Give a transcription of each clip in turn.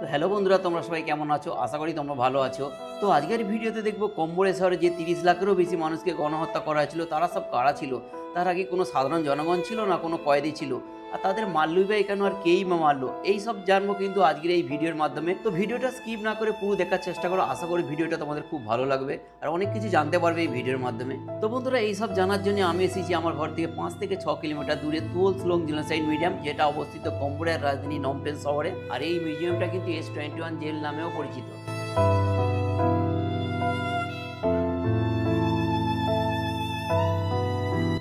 তো হ্যালো বন্ধুরা, তোমরা সবাই কেমন আছো? আশা করি তোমরা ভালো আছো। তো আজকের ভিডিওতে দেখবো কম্বোরে শহরে যে 30 লাখেরও বেশি মানুষকে গণহত্যা করা হয়েছিল, তারা সব কারা ছিল। তার আগে কোনো সাধারণ জনগণ ছিল না, কোনো কয়েদি ছিল। আর তাদের মারলই বা কেন, আর কেই বা মারলো, এই সব জানবো কিন্তু আজকের এই ভিডিওর মাধ্যমে। তো ভিডিওটা স্কিপ না করে পুরো দেখার চেষ্টা করো। আশা করি ভিডিওটা তোমাদের খুব ভালো লাগবে আর অনেক কিছু জানতে পারবে এই ভিডিওর মাধ্যমে। তো বন্ধুরা, এই সব জানার জন্য আমি এসেছি আমার ঘর থেকে 5 থেকে 6 কিলোমিটার দূরে তুলস লং জেনোসাইড মিউজিয়াম, যেটা অবস্থিত কম্বোডিয়ার রাজধানী নমপেন শহরে। আর এই মিউজিয়ামটা কিন্তু S21 জেল নামেও পরিচিত।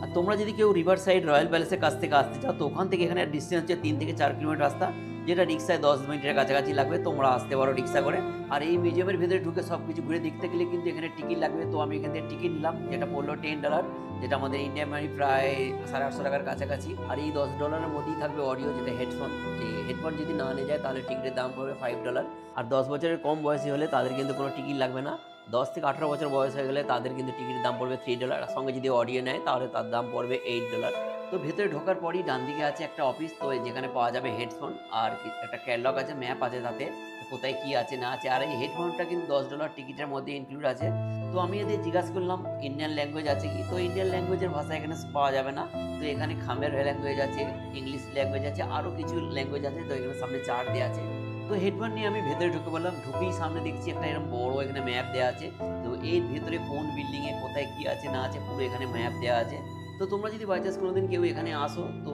আর তোমরা যদি কেউ রিভার সাইড রয়্যাল প্যালেসের কাছ থেকে আসতে চাও, তো ওখান থেকে এখানে ডিস্টেন্স হচ্ছে 3 থেকে 4 কিলোমিটার রাস্তা, যেটা রিক্সায় 10 মিনিটের কাছাকাছি লাগবে। তোমরা আসতে পারো রিক্সা করে। আর এই মিউজিয়ামের ভিতরে ঢুকে সব কিছু ঘুরে দেখতে গেলে কিন্তু এখানে টিকিট লাগবে। তো আমি এখান থেকে টিকিট নিলাম, যেটা পড়লো $10, যেটা আমাদের ইন্ডিয়ান মানি প্রায় 850 টাকার কাছাকাছি। আর এই $10 মধ্যেই থাকবে অডিও, যেটা হেডফোন। যে হেডফোন যদি না নিয়ে যায় তাহলে টিকিটের দাম পড়বে $5। আর 10 বছরের কম বয়সী হলে তাদের কিন্তু কোনো টিকিট লাগবে না। 10 থেকে 18 বছর বয়স হয়ে গেলে তাদের কিন্তু টিকিটের দাম পড়বে $3। আর সঙ্গে যদি অডিও নেয় তাহলে তার দাম পড়বে $8। তো ভেতরে ঢোকার পরই ডান দিকে আছে একটা অফিস, তো যেখানে পাওয়া যাবে হেডফোন আর একটা ক্যাটালগ আছে, ম্যাপ আছে তাতে কোথায় কি আছে না আছে। আর এই হেডফোনটা কিন্তু $10 টিকিটের মধ্যে ইনক্লুড আছে। তো আমি এদের জিজ্ঞাসা করলাম ইন্ডিয়ান ল্যাঙ্গুয়েজ আছে কি, তো ইন্ডিয়ান ল্যাঙ্গুয়েজের ভাষা এখানে পাওয়া যাবে না। তো এখানে খামের ল্যাঙ্গুয়েজ আছে, ইংলিশ ল্যাঙ্গুয়েজ আছে, আরও কিছু ল্যাঙ্গুয়েজ আছে। তো এখানে সামনে চার্ট দেওয়া আছে। তো হেডফোন নিয়ে আমি ভেতরে ঢুকে বললাম, ঢুকেই সামনে দেখছি একটা এরকম বড় এখানে ম্যাপ দেওয়া আছে। তো এর ভেতরে কোন বিল্ডিংয়ে কোথায় কি আছে না আছে পুরো এখানে ম্যাপ দেওয়া আছে। তো তোমরা যদি বাই চান্স কোনোদিন কেউ এখানে আসো, তো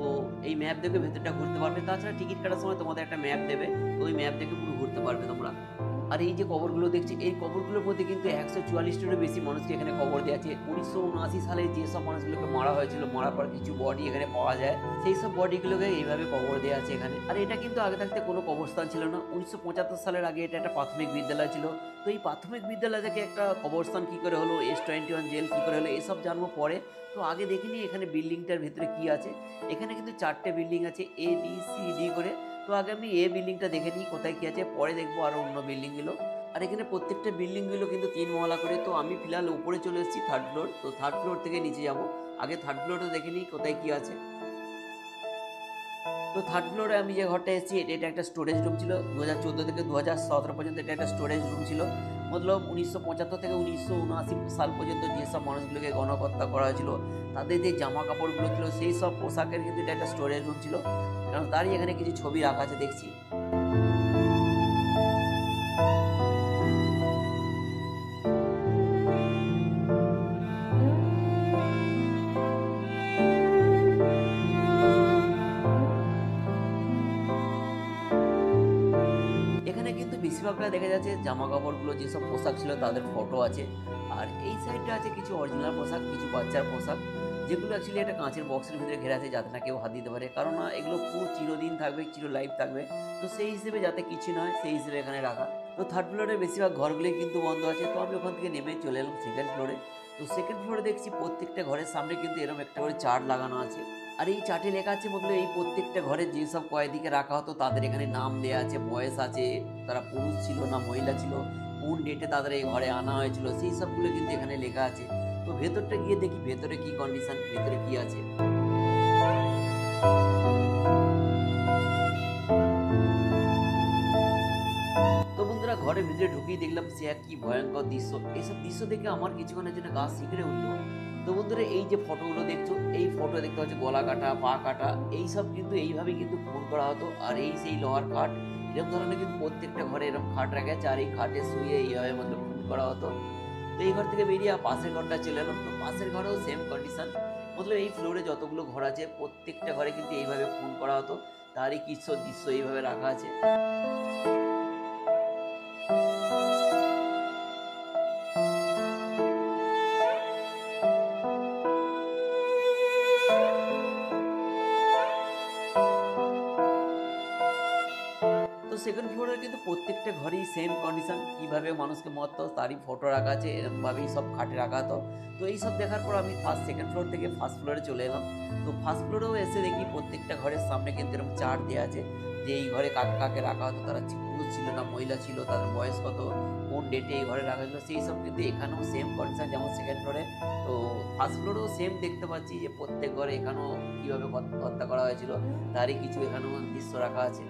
এই ম্যাপ দেখে ভেতরটা ঘুরতে পারবে। তাছাড়া টিকিট কাটার সময় তোমাদের একটা ম্যাপ দেবে, তো ওই ম্যাপ দেখে পুরো ঘুরতে পারবে তোমরা। আর এই যে কবরগুলো দেখছি, এই কবরগুলোর মধ্যে কিন্তু 144টারও বেশি মানুষকে এখানে কবর দেওয়া আছে। 1979 সালে যেসব মানুষগুলোকে মারা হয়েছিল, মারার পর কিছু বডি এখানে পাওয়া যায়, সেই সব বডিগুলোকে এইভাবে কবর দেওয়া আছে এখানে। আর এটা কিন্তু আগে থাকতে কোনো কবরস্থান ছিল না। 1975 সালের আগে এটা একটা প্রাথমিক বিদ্যালয় ছিল। তো এই প্রাথমিক বিদ্যালয় থেকে একটা কবরস্থান কী করে হলো, S21 জেল কী করে হলো, এসব জানবো পরে। তো আগে দেখিনি এখানে বিল্ডিংটার ভিতরে কি আছে। এখানে কিন্তু 4টে বিল্ডিং আছে, A B C D করে। তো আগে আমি এ বিল্ডিংটা দেখে নিই কোথায় কি আছে, পরে দেখবো আরো অন্য বিল্ডিংগুলো। আর এখানে প্রত্যেকটা বিল্ডিংগুলো কিন্তু 3 মহলা করে। তো আমি ফিলহাল উপরে চলে এসেছি 3rd ফ্লোর। তো 3rd ফ্লোর থেকে নিচে যাব। আগে 3rd ফ্লোরটা দেখে নিই কোথায় কি আছে। তো 3rd ফ্লোরে আমি যে ঘরটা এসেছি, এটা একটা স্টোরেজ রুম ছিল। 2014 থেকে 2017 পর্যন্ত এটা একটা স্টোরেজ রুম ছিল। মতলব 1975 থেকে 1979 সাল পর্যন্ত যেসব মানুষগুলোকে গণহত্যা করা হয়েছিল, তাদের যে জামা কাপড়গুলো ছিল, সেই সব পোশাকের কিন্তু এটা একটা স্টোরেজ রুম ছিল। কারণ তারই এখানে কিছু ছবি রাখা আছে দেখছি। এখানে কিন্তু বেশিরভাগটা দেখা যাচ্ছে জামা কাপড়গুলো, যেসব পোশাক ছিল তাদের ফটো আছে। আর এই সাইডটা আছে কিছু অরিজিনাল পোশাক, কিছু বাচ্চার পোশাক, যেগুলো অ্যাকচুয়ালি একটা কাঁচের বক্সের ভিতরে ঘেরা আছে, যাতে না কেউ হাত দিতে পারে। কারণ এগুলো পুরো চিরদিন থাকবে, চির লাইফ থাকবে। তো সেই হিসেবে যাতে কিছু নয়, সেই হিসেবে এখানে রাখা। তো 3rd ফ্লোরে বেশিরভাগ ঘরগুলোই কিন্তু বন্ধ আছে। তো আমি ওখান থেকে নেমে চলে এলাম 2nd ফ্লোরে। তো 2nd ফ্লোরে দেখছি প্রত্যেকটা ঘরের সামনে কিন্তু এরকম একটা করে চার্ট লাগানো আছে। আর এই চার্টে লেখা আছে মতলব এই প্রত্যেকটা ঘরে যেসব কয়েদিকে রাখা হতো তাদের এখানে নাম দেওয়া আছে, বয়স আছে, তারা পুরুষ ছিল না মহিলা ছিল, কোন ডেটে তাদের এই ঘরে আনা হয়েছিল, সেই সবগুলো কিন্তু এখানে লেখা আছে। তো ভেতরটা গিয়ে দেখি ভেতরে কি কন্ডিশন, ভেতরে কি আছে। তো বন্ধুরা, ঘরের ভিতরে ঢুকেই দেখলাম সে এক কি ভয়ঙ্কর দৃশ্য। এইসব দৃশ্য দেখে আমার কিছুক্ষণের জন্য গা শিকড়ে উঠল। তো বন্ধুরা, এই যে ফটোগুলো দেখছো, এই ফটো দেখতে পাচ্ছ গলা কাটা, পা কাটা, এইসব কিন্তু এইভাবে কিন্তু খুন করা হতো। আর এই সেই লোহার খাট, এরকম ধরনের কিন্তু প্রত্যেকটা ঘরে এরকম খাট রাখা আছে। আর এই খাটে শুয়ে এইভাবে মতলব খুন করা হতো। তো এই ঘর থেকে বেরিয়ে পাশের ঘরটা চলে এলাম। তো পাশের ঘরেও সেম কন্ডিশন। মতলব এই ফ্লোরে যতগুলো ঘর আছে প্রত্যেকটা ঘরে কিন্তু এইভাবে খুন করা হতো। তারই কিছু দৃশ্য এইভাবে রাখা আছে। তো 2nd ফ্লোরের কিন্তু প্রত্যেকটা ঘরেই সেম কন্ডিশন, কিভাবে মানুষকে মারতো তারই ফটো রাখা আছে, এরকমভাবেই সব খাটে রাখা হতো। তো এই সব দেখার পর আমি 2nd ফ্লোর থেকে 1st ফ্লোরে চলে এলাম। তো 1st ফ্লোরেও এসে দেখি প্রত্যেকটা ঘরের সামনে কিন্তু এরকম চার্ট দেওয়া আছে, যে এই ঘরে কাকে কাকে রাখা হতো, তারা পুরুষ ছিল না মহিলা ছিল, তাদের বয়স কত, কোন ডেটে এই ঘরে রাখা ছিল, সেই সব কিন্তু এখানেও সেম কন্ডিশন যেমন 2nd ফ্লোরে। তো 1st ফ্লোরেও সেম দেখতে পাচ্ছি যে প্রত্যেক ঘরে এখানেও কীভাবে হত্যা করা হয়েছিল তারই কিছু এখানেও দৃশ্য রাখা আছে।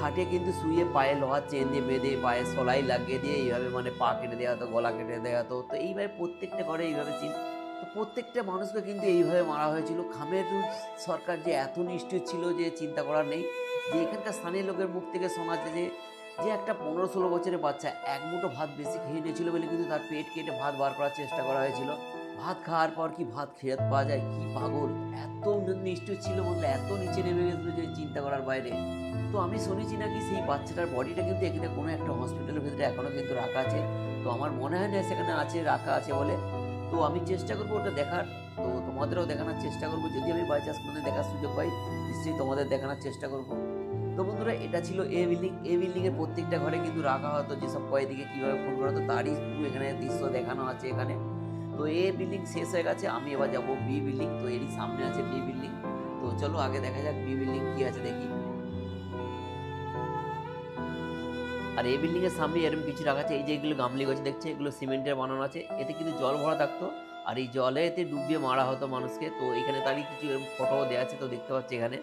খাটে কিন্তু শুয়ে পায়ে লোহার চেন দিয়ে বেঁধে পায়ে সলাই লাগিয়ে দিয়ে এইভাবে মানে পা কেটে দেওয়া হতো, গলা কেটে দেওয়া হতো। তো এইভাবে প্রত্যেকটা ঘরে এইভাবে সিন। তো প্রত্যেকটা মানুষকে কিন্তু এইভাবে মারা হয়েছিল। খামের সরকার যে এত নিষ্ঠুর ছিল যে চিন্তা করার নেই। যে এখানকার স্থানীয় লোকের মুখ থেকে শোনা যায় যে যে একটা ১৫-১৬ বছরের বাচ্চা এক মুঠো ভাত বেশি খেয়ে নিয়েছিল বলে কিন্তু তার পেট কেটে ভাত বার করার চেষ্টা করা হয়েছিল। ভাত খাওয়ার পর কি ভাত ফেরত পাওয়া যায়? কি পাগল! এত নিষ্ঠুর ছিল বলতে এত নিচে নেমে গেছিল যে চিন্তা করার বাইরে। তো আমি শুনেছি নাকি সেই বাচ্চাটার বডিটা কিন্তু এখানে কোনো একটা হসপিটালের ভিতরে এখনো কিন্তু রাখা আছে। তো আমার মনে হয় না সেখানে আছে, রাখা আছে বলে। তো আমি চেষ্টা করবো ওটা দেখার। তো তোমাদেরও দেখানোর চেষ্টা করবো। যদি আমি বাই চান্স কোনোদিন দেখার সুযোগ পাই নিশ্চয়ই তোমাদের দেখানোর চেষ্টা করবো। তো বন্ধুরা এটা ছিল এ বিল্ডিং। এ বিল্ডিংয়ের প্রত্যেকটা ঘরে কিন্তু রাখা হতো যেসব কয়েদিকে কীভাবে খুন করা হতো তারই পুরো এখানে দৃশ্য দেখানো আছে এখানে। তো এ বিল্ডিং শেষ হয়ে গেছে, আমি এবার যাবো বি বিল্ডিং। তো এরই সামনে আছে বি বিল্ডিং। তো চলো আগে দেখা যাক বি বিল্ডিং কি আছে দেখি। আর এই বিল্ডিং এর সামনে এরকম কিছু রাখা আছে, এই যে এগুলো গামলি গাছ দেখছে এগুলো সিমেন্টের বানানো আছে। এতে কিন্তু জল ভরা থাকতো আর এই জলে এতে ডুবিয়ে মারা হতো মানুষকে। তো এখানে তারই কিছু এরকম ফটো দেওয়া আছে, তো দেখতে পাচ্ছি এখানে।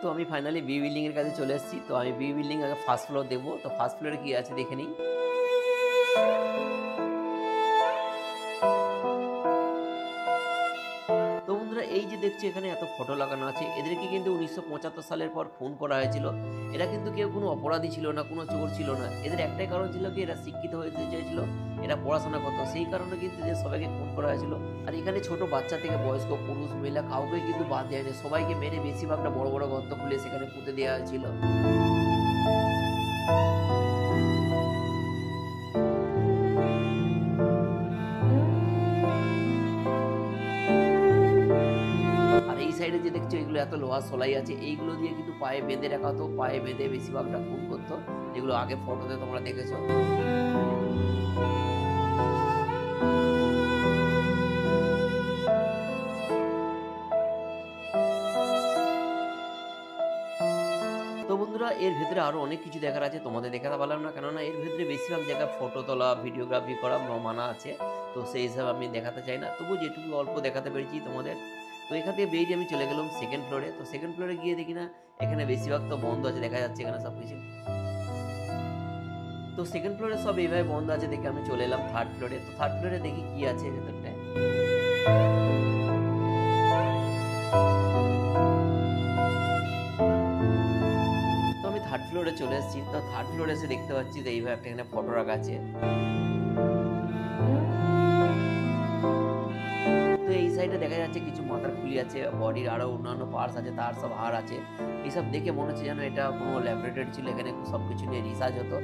তো আমি ফাইনালি বি বিল্ডিং এর কাছে চলে এসেছি। তো আমি বি বিল্ডিং আগে ফার্স্ট ফ্লোর দেখবো। তো ফার্স্ট ফ্লোরে কি আছে দেখে নিই। তো বন্ধুরা এই যে দেখছি এখানে এত ফটো লাগানো আছে, এদেরকে কিন্তু 1975 সালের পর খুন করা হয়েছিল। এরা কিন্তু কেউ কোনো অপরাধী ছিল না, কোনো চোর ছিল না। এদের একটাই কারণ ছিল কি এরা শিক্ষিত হতে চেয়েছিল, এরা পড়াশোনা করতো, সেই কারণে কিন্তু এদের সবাইকে খুন করা হয়েছিল। আর এখানে ছোট বাচ্চা থেকে বয়স্ক পুরুষ মহিলা কাউকে কিন্তু বাদ দেয় না, সবাইকে মেরে বেশিরভাগটা বড় বড় গর্ত খুলে সেখানে পুঁতে দেওয়া হয়েছিল। এই সাইডে যে দেখছো এগুলো এত লোহার সলাই আছে, এইগুলো দিয়ে কিন্তু পায়ে বেঁধে রাখা হতো, পায়ে বেঁধে বেশিরভাগটা খুন করতো, যেগুলো আগে ফটোতে তোমরা দেখেছো। তো বন্ধুরা এর ভেতরে আরো অনেক কিছু দেখার আছে, তোমাদের দেখাতে পারলাম না কেননা এর ভেতরে বেশিরভাগ জায়গা ফটো তোলা ভিডিওগ্রাফি করা মানা আছে। তো সেই হিসাবে আমি দেখাতে চাই না, তবু যেটুকু অল্প দেখাতে পেরেছি তোমাদের। তো এখান থেকে বেরিয়ে আমি চলে গেলাম সেকেন্ড ফ্লোরে। তো সেকেন্ড ফ্লোরে গিয়ে দেখি না এখানে বেশিরভাগ তো বন্ধ আছে, দেখা যাচ্ছে এখানে সব কিছু। তো সেকেন্ড ফ্লোরে সব এইভাবে বন্ধ আছে দেখে আমি চলে এলাম থার্ড ফ্লোরে। তো থার্ড ফ্লোরে দেখি কি আছে ভেতরটায়। তো আমি থার্ড ফ্লোরে চলে এসেছি। তো থার্ড ফ্লোরে এসে দেখতে পাচ্ছি যে এইভাবে একটা এখানে ফটো রাখা আছে। তো এই সাইডে দেখা যাচ্ছে কিছু মাথার খুলি আছে, বডির আরো অন্যান্য পার্টস আছে, তার সব হাড় আছে। এইসব দেখে মনে হচ্ছে যেন এটা কোনো ল্যাবরেটরি ছিল, এখানে সবকিছু নিয়ে রিসার্চ হতো।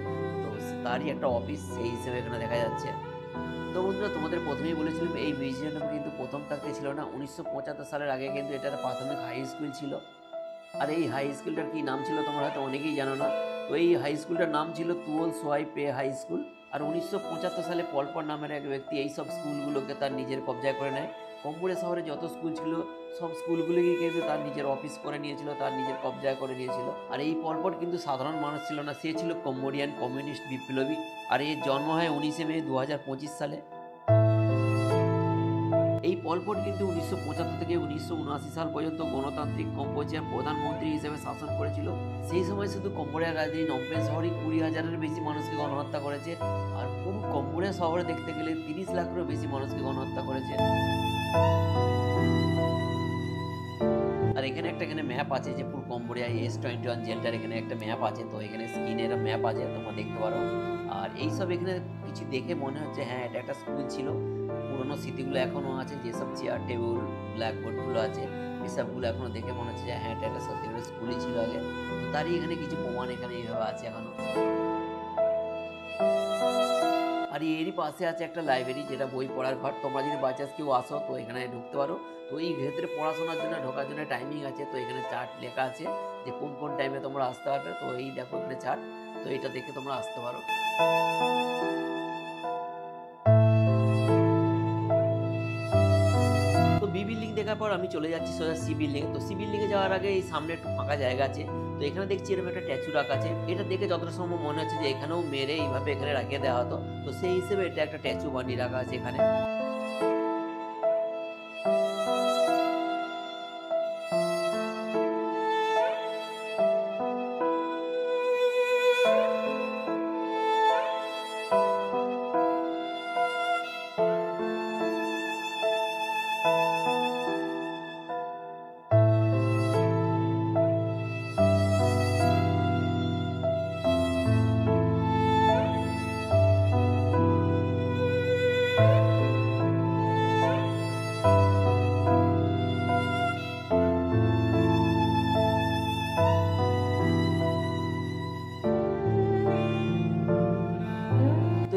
তো তারই একটা অফিস সেই হিসেবে এখানে দেখা যাচ্ছে। তো বন্ধুরা তোমাদের প্রথমেই বলেছিলাম এই মিউজিয়ামটা কিন্তু প্রথম থাকতে ছিল না, 1975 সালের আগে কিন্তু এটা একটা প্রাথমিক হাই স্কুল ছিল। আর এই হাই স্কুলটার কি নাম ছিল তোমরা হয়তো অনেকেই জানো না। তো এই হাই স্কুলটার নাম ছিল তুয়ল সোয়াই পে হাই স্কুল। আর 1975 সালে পলপট নামের এক ব্যক্তি এই সব স্কুলগুলোকে তার নিজের কবজায় করে নেয়। কম্বোডিয়া শহরে যত স্কুল ছিল সব স্কুলগুলিকে কিন্তু তার নিজের অফিস করে নিয়েছিল, তার নিজের কবজায় করে নিয়েছিল। আর এই পলপট কিন্তু সাধারণ মানুষ ছিল না, সে ছিল কম্বোডিয়ান কমিউনিস্ট বিপ্লবী। আর এর জন্ম হয় 19 মে 2025 সালে। এই পলপট কিন্তু 1975 থেকে 1979 সাল পর্যন্ত গণতান্ত্রিক কম্বোডিয়ার প্রধানমন্ত্রী হিসেবে শাসন করেছিল। সেই সময় শুধু কম্বোডিয়ার রাজধানী নমপেন শহরে 20,000-এর বেশি মানুষকে গণহত্যা করেছে। আর পুরো কম্বোডিয়া শহরে দেখতে গেলে 30 লাখেরও বেশি মানুষকে গণহত্যা করেছে। আর এখানে একটা ম্যাপ আছে যে পুরো কম্বোডিয়া S21 জেলটার এখানে একটা ম্যাপ আছে। তো এখানে স্ক্রিনের ম্যাপ আছে, তোমরা দেখতে পারো। আর এইসব এখানে কিছু দেখে মনে হচ্ছে হ্যাঁ এটা একটা স্কুল ছিল। পুরোনো স্মৃতিগুলো এখনো আছে, যেসব চেয়ার টেবিল ব্ল্যাকবোর্ডগুলো আছে এসবগুলো এখনো দেখে মনে হচ্ছে যে হ্যাঁ এটা একটা সত্যিকারের স্কুলই ছিল আগে। তো তারই এখানে কিছু প্রমাণ এখানে এইভাবে আছে এখনো। আর এরই পাশে আছে একটা লাইব্রেরি, যেটা বই পড়ার ঘর। তোমরা যদি বাই চান্স কেউ আসো তো এখানে ঢুকতে পারো। তো এই ভেতরে পড়াশোনার জন্য ঢোকার জন্য টাইমিং আছে। তো এখানে চার্ট লেখা আছে যে কোন কোন টাইমে তোমরা আসতে পারবে। তো এই দেখো এখানে চার্ট, তো এটা দেখে তোমরা আসতে পারো। তো বি বিল্ডিং দেখার পর আমি চলে যাচ্ছি সোজা সি বিল্ডিং। তো সি বিল্ডিং এ যাওয়ার আগে এই সামনে একটু ফাঁকা জায়গা আছে। তো এখানে দেখছি এরকম একটা ট্যাচু রাখা আছে। এটা দেখে যতটা সম্ভব মনে হচ্ছে যে এখানেও মেরে এইভাবে এখানে রাখিয়ে দেওয়া হতো। তো সেই হিসেবে এটা একটা ট্যাচু বানিয়ে রাখা আছে এখানে। তো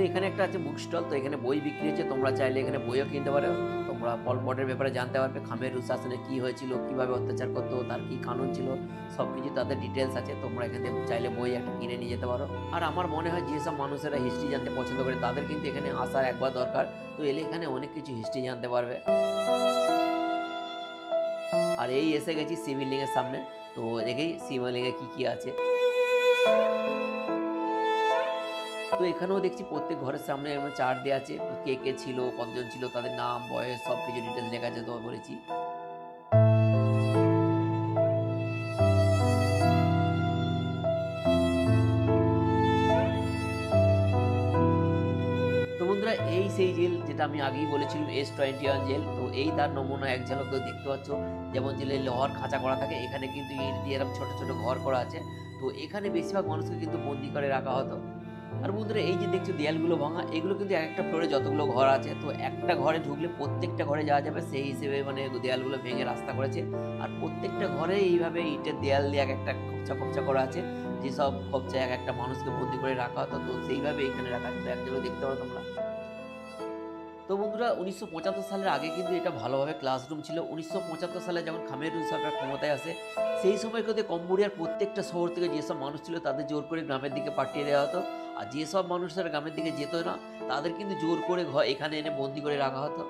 এখানে একটা আছে বুক স্টল, তো এখানে বই বিক্রি হচ্ছে, তোমরা চাইলে এখানে বইও কিনতে পারো। তোমরা পল পটের ব্যাপারে জানতে পারবে, খামেরুল শাসনে কী হয়েছিল, কীভাবে অত্যাচার করতো, তার কী কানুন ছিল, সব কিছু তাদের ডিটেলস আছে। তোমরা এখান থেকে চাইলে বই একটা কিনে নিয়ে যেতে পারো। আর আমার মনে হয় যেসব মানুষেরা হিস্ট্রি জানতে পছন্দ করে তাদের কিন্তু এখানে আসার একবার দরকার। তো এলে এখানে অনেক কিছু হিস্ট্রি জানতে পারবে। আর এই এসে গেছি শিবলিঙ্গের সামনে, তো দেখেই শিবলিঙ্গে কী কী আছে। তো এখানেও দেখছি প্রত্যেক ঘরের সামনে চার্ট দেওয়া আছে, কে কে ছিল, কতজন ছিল, তাদের নাম, বয়স, সব কিছু ডিটেলস লেখা আছে। তো বলেছি তো বন্ধুরা, এই সেই জেল যেটা আমি আগেই বলেছিলাম, S21 জেল। তো এই তার নমুনা এক ঝলক তো দেখতে পাচ্ছ। যেমন জেলে লোহার খাঁচা করা থাকে, এখানে কিন্তু ইট দিয়ে এরকম ছোট ছোট ঘর করা আছে। তো এখানে বেশিরভাগ মানুষকে কিন্তু বন্দি করে রাখা হতো। আর বন্ধুরা, এই যে দেখছো দেয়ালগুলো ভাঙা, এগুলো কিন্তু এক একটা ফ্লোরে যতগুলো ঘর আছে, তো একটা ঘরে ঢুকলে প্রত্যেকটা ঘরে যাওয়া যাবে, সেই হিসেবে মানে দেয়ালগুলো ভেঙে রাস্তা করেছে। আর প্রত্যেকটা ঘরে এইভাবে ইটের দেয়াল দিয়ে এক একটা খোপচা খোপচা করা আছে, যেসব খোপচা এক একটা মানুষকে বন্দি করে রাখা হতো। তো সেইভাবে এখানে রাখা আছে, তো একজনও দেখতে পারো তোমরা। তো বন্ধুরা, 1975 সালের আগে কিন্তু এটা ভালোভাবে ক্লাসরুম ছিল। 1975 সালে যখন খামেরুল সরকার ক্ষমতায় আসে, সেই সময় কিন্তু কম্বোডিয়ার প্রত্যেকটা শহর থেকে যেসব মানুষ ছিল তাদের জোর করে গ্রামের দিকে পাঠিয়ে দেওয়া হতো। আর যেসব মানুষেরা গ্রামের দিকে যেত না, তাদের কিন্তু জোর করে এখানে এনে বন্দি করে রাখা হতো।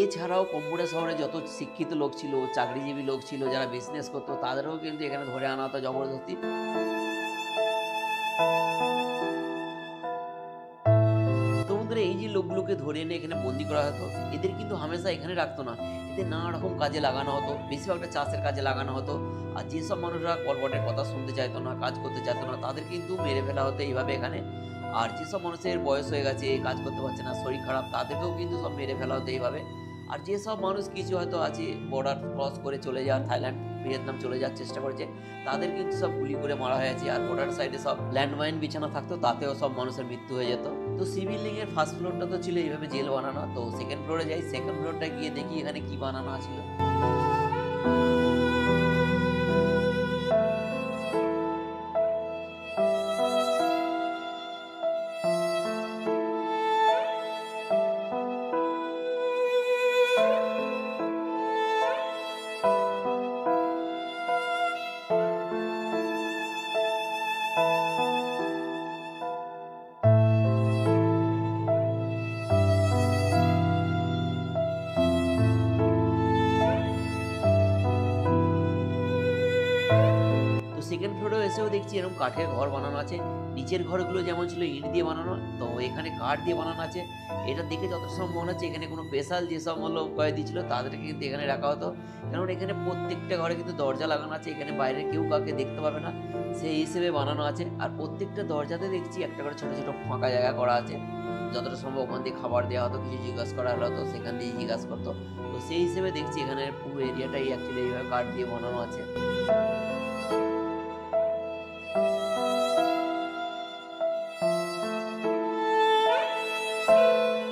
এছাড়াও কম্বোডিয়া শহরে যত শিক্ষিত লোক ছিল, চাকরিজীবী লোক ছিল, যারা বিজনেস করতো, তাদেরও কিন্তু এখানে ধরে আনা হতো জবরদস্তি। তো বন্ধুরা, এই যে লোকগুলোকে ধরে এনে এখানে বন্দি করা হতো, এদের কিন্তু হামেশা এখানে রাখতো না, এদের নানা রকম কাজে লাগানো হতো। বেশিরভাগটা চাষের কাজে লাগানো হতো। আর যেসব মানুষরা পরপটের কথা শুনতে চাইতো না, কাজ করতে চাইতো না, তাদের কিন্তু মেরে ফেলা হতো এইভাবে এখানে। আর যেসব মানুষের বয়স হয়ে গেছে, কাজ করতে পারছে না, শরীর খারাপ, তাদেরকেও কিন্তু সব মেরে ফেলা হতো এইভাবে। আর যেসব মানুষ কিছু হয়তো আছে বর্ডার ক্রস করে চলে যাওয়ার, থাইল্যান্ড, ভিয়েতনাম চলে যাওয়ার চেষ্টা করেছে, তাদের কিন্তু সব গুলি করে মারা হয়েছে। আর বর্ডার সাইডে সব ল্যান্ডমাইন বিছানা থাকতো, তাতেও সব মানুষের মৃত্যু হয়ে যেত। তো সিভিল লিংয়ের ফার্স্ট ফ্লোরটা তো ছিল এইভাবে জেল বানানো। তো সেকেন্ড ফ্লোরে যাই, সেকেন্ড ফ্লোরটা গিয়ে দেখি এখানে কি বানানো ছিল। তো সেকেন্ড ফ্লোরেও এসেও দেখছি এরকম কাঠের ঘর বানানো আছে। নিচের ঘরগুলো যেমন ছিল ইট দিয়ে বানানো, তো এখানে কাঠ দিয়ে বানানো আছে। এটা দেখে যত সম্ভব মনে হচ্ছে এখানে কোনো স্পেশাল যেসব হলো কয়েদি ছিল তাদেরকে কিন্তু এখানে রাখা হতো। কারণ এখানে প্রত্যেকটা ঘরে কিন্তু দরজা লাগানো আছে, এখানে বাইরে কেউ কাউকে দেখতে পাবে না, সেই হিসেবে বানানো আছে। আর প্রত্যেকটা দরজাতে দেখছি একটা করে ছোট ছোট ফাঁকা জায়গা করা আছে। যতটা সম্ভব ওখান দিয়ে খাবার দেওয়া হতো, কিছু জিজ্ঞাসা করা হলো তো সেখান দিয়ে জিজ্ঞাসা করতো। তো সেই হিসেবে দেখছি এখানে পুরো এরিয়াটাই অ্যাকচুয়ালি এইভাবে কাঠ দিয়ে বানানো আছে।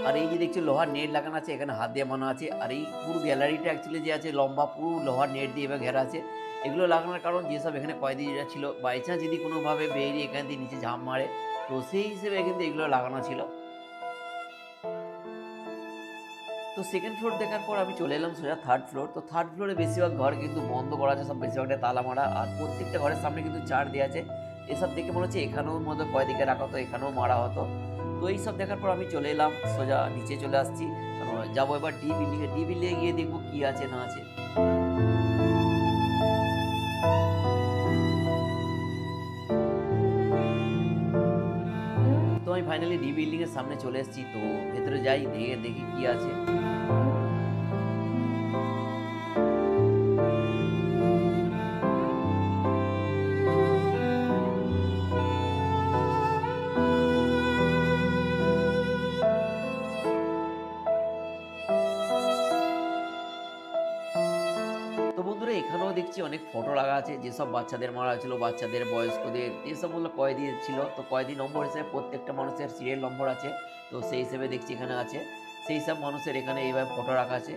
আর এই যে দেখছি লোহার নেট লাগানো আছে, এখানে হাত দিয়ে বানানো আছে। আর এই পুরো গ্যালারিটা অ্যাকচুয়ালি যে আছে লম্বা, পুরো লোহার নেট দিয়ে এবার ঘেরা আছে। এগুলো লাগানোর কারণ যেসব এখানে কয়েদিরা ছিল, বাই চান্স যদি কোনোভাবে বেরিয়ে এখান দিয়ে নিচে ঝাঁপ মারে, তো সেই হিসেবে কিন্তু এগুলো লাগানো ছিল। তো সেকেন্ড ফ্লোর দেখার পর আমি চলে এলাম সোজা থার্ড ফ্লোর। তো থার্ড ফ্লোরে বেশিরভাগ ঘর কিন্তু বন্ধ করা আছে, সব বেশিরভাগটা তালা মারা। আর প্রত্যেকটা ঘরের সামনে কিন্তু চার দেওয়া আছে। এসব দেখে মনে হচ্ছে এখানেও মধ্যে কয়েদিকে রাখা হতো, এখানেও মারা হতো। তো এইসব দেখার পর আমি চলে এলাম সোজা নিচে চলে আসছি। যাবো এবার ডি বিল্ডিংয়ে। ডি বিল্ডিংয়ে গিয়ে দেখবো কি আছে না আছে। তো আমি ফাইনালি ডি বিল্ডিংয়ের সামনে চলে এসেছি। তো ভেতরে যাই, দেখি কি আছে। তো বন্ধুরা, এখানেও দেখছি অনেক ফটো লাগা আছে, যেসব বাচ্চাদের মারা হয়েছিল, বাচ্চাদের, বয়স্কদের, যেসব হলো কয়েদি ছিল। তো কয়েদি নম্বর হিসেবে প্রত্যেকটা মানুষের সিরিয়াল নম্বর আছে, তো সেই হিসেবে দেখছি এখানে আছে। সেই সব মানুষের এখানে এইভাবে ফটো রাখা আছে।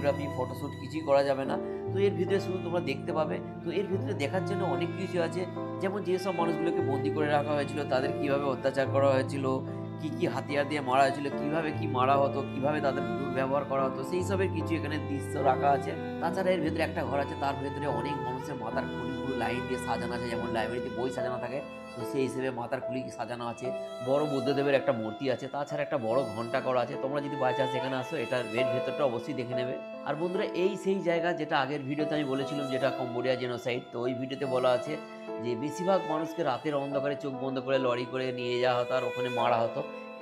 ভিডিওগ্রাফি ফটোশ্যুট কিছুই করা যাবে না। তো এর ভিতরে শুধু তোমরা দেখতে পাবে। তো এর ভিতরে দেখার জন্য অনেক কিছু আছে, যেমন যেসব মানুষগুলোকে বন্দি করে রাখা হয়েছিল তাদের কীভাবে অত্যাচার করা হয়েছিল, কী কী হাতিয়ার দিয়ে মারা হয়েছিল, কীভাবে কী মারা হতো, কীভাবে তাদের দুর্ব্যবহার করা হতো, সেই সবের কিছু এখানে দৃশ্য রাখা আছে। তাছাড়া এর ভেতরে একটা ঘর আছে, তার ভেতরে অনেক মানুষের মাথার খুলি পুরো লাইন দিয়ে সাজানো আছে, যেমন লাইব্রেরিতে বই সাজানো থাকে তো সেই হিসেবে মাথার খুলি সাজানো আছে। বড় বুদ্ধদেবের একটা মূর্তি আছে, তাছাড়া একটা বড় ঘন্টা করা আছে। তোমরা যদি বাই চান্স এখানে আসো, এটা এর ভেতরটা অবশ্যই দেখে নেবে। আর বন্ধুরা এই সেই জায়গা যেটা আগের ভিডিওতে আমি বলেছিলাম, যেটা কম্বোডিয়া জেনোসাইড, তো ওই ভিডিওতে বলা আছে যে বেশিরভাগ মানুষকে রাতের অন্ধকারে চোখ বন্ধ করে লরি করে নিয়ে যাওয়া হতো আর ওখানে মারা হতো।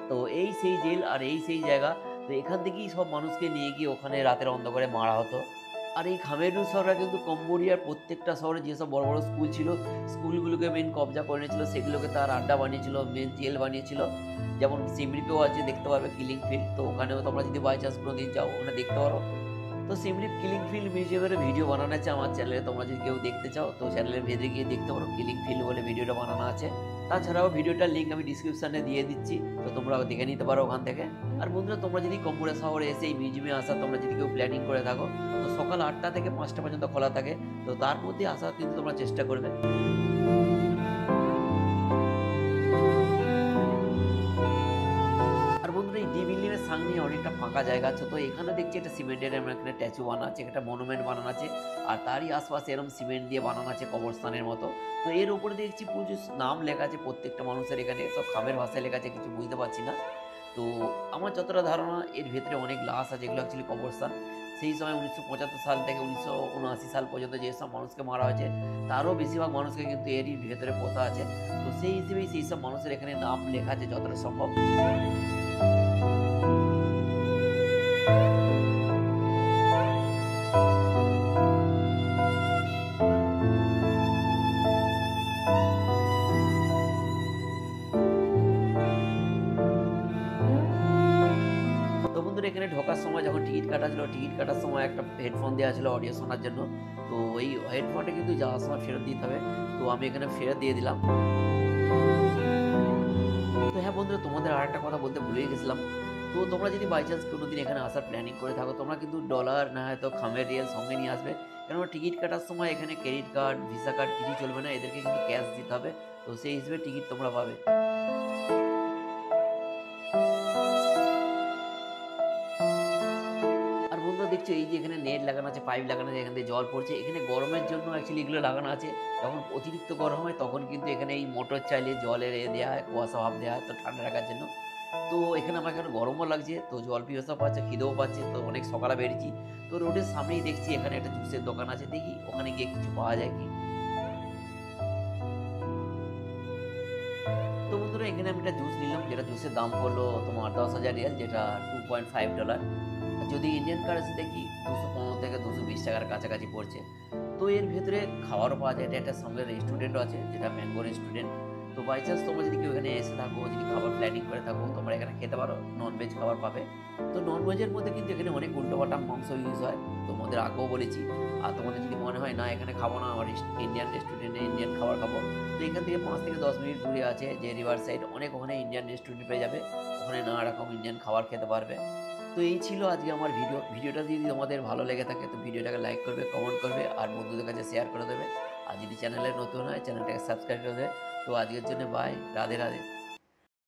তো এই সেই জেল আর এই সেই জায়গা। তো এখান থেকেই সব মানুষকে নিয়ে গিয়ে ওখানে রাতের অন্ধকারে মারা হতো। আর এই খামেরুন শহররা কিন্তু কম্বোডিয়ার প্রত্যেকটা শহরে যেসব বড় বড় স্কুল ছিল, স্কুলগুলোকে মেন কবজা করে নিয়েছিল, সেগুলোকে তার আড্ডা বানিয়েছিল, মেন জেল বানিয়েছিল। যেমন সিমরিপেও আছে, দেখতে পারবে কিলিং ফিল্ড, তো ওখানেও তোমরা যদি বাই চান্স কোনো দিন যাও ওখানে দেখতে পারো। তো সিমরিপ কিলিং ফিল্ড মিউজিয়ামের ভিডিও বানানো আছে আমার চ্যানেলে, তোমরা যদি কেউ দেখতে চাও তো চ্যানেলের ভেতরে গিয়ে দেখতে পারো, কিলিং ফিল্ড বলে ভিডিওটা বানানো আছে। তাছাড়াও ভিডিওটার লিঙ্ক আমি ডিসক্রিপশানে দিয়ে দিচ্ছি, তো তোমরা দেখে নিতে পারো ওখান থেকে। আর বন্ধুরা তোমরা যদি কম্বোডিয়া শহরে এসে এই মিউজিয়ামে আসা তোমরা যদি কেউ প্ল্যানিং করে থাকো, তো সকাল 8টা থেকে 5টা পর্যন্ত খোলা থাকে, তো তার মধ্যে আসার কিন্তু তোমরা চেষ্টা করবে। আর বন্ধুরা এই ডি বিল্ডিংয়ের সামনে অনেকটা ফাঁকা জায়গা আছে, তো এখানে দেখছি একটা সিমেন্টের এখানে স্ট্যাচু বানানো আছে, একটা মনুমেন্ট বানানো আছে, আর তারই আশপাশে এরকম সিমেন্ট দিয়ে বানানো আছে কবরস্থানের মতো। তো এর উপরে দেখছি প্রচুর নাম লেখা আছে প্রত্যেকটা মানুষের, এখানে সব খামের ভাষায় লেখা আছে, কিছু বুঝতে পারছি না। তো আমার যতটা ধারণা এর ভেতরে অনেক লাশ আছে, এগুলো অ্যাকচুয়ালি কবরস্থান। সেই সময় 1975 সাল থেকে 1979 সাল পর্যন্ত যেসব মানুষকে মারা হয়েছে তারও বেশিরভাগ মানুষকে কিন্তু এরই ভেতরে পোতা আছে। তো সেই হিসেবেই সেই সব মানুষের এখানে নাম লেখা আছে যতটা সম্ভব। তো বন্ধুরা এখানে ঢোকার সময় যখন টিকিট কাটা ছিল, টিকিট কাটার সময় একটা হেডফোন দেওয়া ছিল অডিও শোনার জন্য, তো এই হেডফোনটা কিন্তু যাওয়ার সময় ফেরত দিতে হবে, তো আমি এখানে ফেরত দিয়ে দিলাম। তো হ্যাঁ বন্ধুরা, তোমাদের আর একটা কথা বলতে ভুলেই গেছিলাম। তো তোমরা যদি বাই চান্স কোনো দিন এখানে আসার প্ল্যানিং করে থাকো, তোমরা কিন্তু ডলার না হয়তো খামের রিয়াল সঙ্গে নিয়ে আসবে, কেননা টিকিট কাটার সময় এখানে ক্রেডিট কার্ড ভিসা কার্ড কিছু চলবে না, এদেরকে কিন্তু ক্যাশ দিতে হবে, তো সেই হিসেবে টিকিট তোমরা পাবে। আর বন্ধুরা দেখছো এই যে এখানে নেট লাগানো আছে, পাইপ লাগানো আছে, এখান থেকে জল পড়ছে, এখানে গরমের জন্য অ্যাকচুয়ালি এগুলো লাগানো আছে। যখন অতিরিক্ত গরম হয় তখন কিন্তু এখানে এই মোটর চালিয়ে জলের দেওয়া হয়, কুয়াশা ভাব দেওয়া হয় তো ঠান্ডা রাখার জন্য। তো এখানে আমার এখানে গরমও লাগছে, তো জল পিপাসাও পাচ্ছে, খিদেও পাচ্ছে, তো অনেক সকালে বেরিয়েছি। তো রোডের সামনেই দেখছি এখানে একটা জুসের দোকান আছে, দেখি ওখানে গিয়ে কিছু পাওয়া যায় কি। তো বন্ধুরা এখানে আমি একটা জুস নিলাম, যেটা জুসের দাম পড়লো তোমার 10,000 রিয়াল, যেটা $2.5। যদি ইন্ডিয়ান কারেন্সি দেখি 215 থেকে 220 টাকার কাছাকাছি পড়ছে। তো এর ভেতরে খাবারও পাওয়া যায়, এটা একটা সঙ্গে রেস্টুরেন্টও আছে, যেটা ম্যাঙ্গো রেস্টুরেন্ট। তো বাই চান্স তোমরা যদি কেউ এখানে এসে থাকো, যদি খাবার প্ল্যানিং করে থাকো, তোমরা এখানে খেতে পারো, ননভেজ খাবার পাবে। তো ননভেজের মধ্যে কিন্তু এখানে অনেক উল্টোপাল্টা মাংস ইউজ হয়, তোমাদের আগেও বলেছি। আর তোমাদের যদি মনে হয় না এখানে খাবো না, আমার ইন্ডিয়ান রেস্টুরেন্টে ইন্ডিয়ান খাবার খাবো, তো এখান থেকে 5 থেকে 10 মিনিট দূরে আছে যে রিভার সাইড, অনেক ওখানে ইন্ডিয়ান রেস্টুরেন্ট পেয়ে যাবে, ওখানে নানা রকম ইন্ডিয়ান খাবার খেতে পারবে। তো এই ছিল আজকে আমার ভিডিওটা যদি তোমাদের ভালো লেগে থাকে তো ভিডিওটাকে লাইক করবে, কমেন্ট করবে আর বন্ধুদের কাছে শেয়ার করে দেবে। আর যদি চ্যানেলে নতুন হয় চ্যানেলটাকে সাবস্ক্রাইব করে দেবে। তো আজকের জন্য বাই, রাধে রাধে।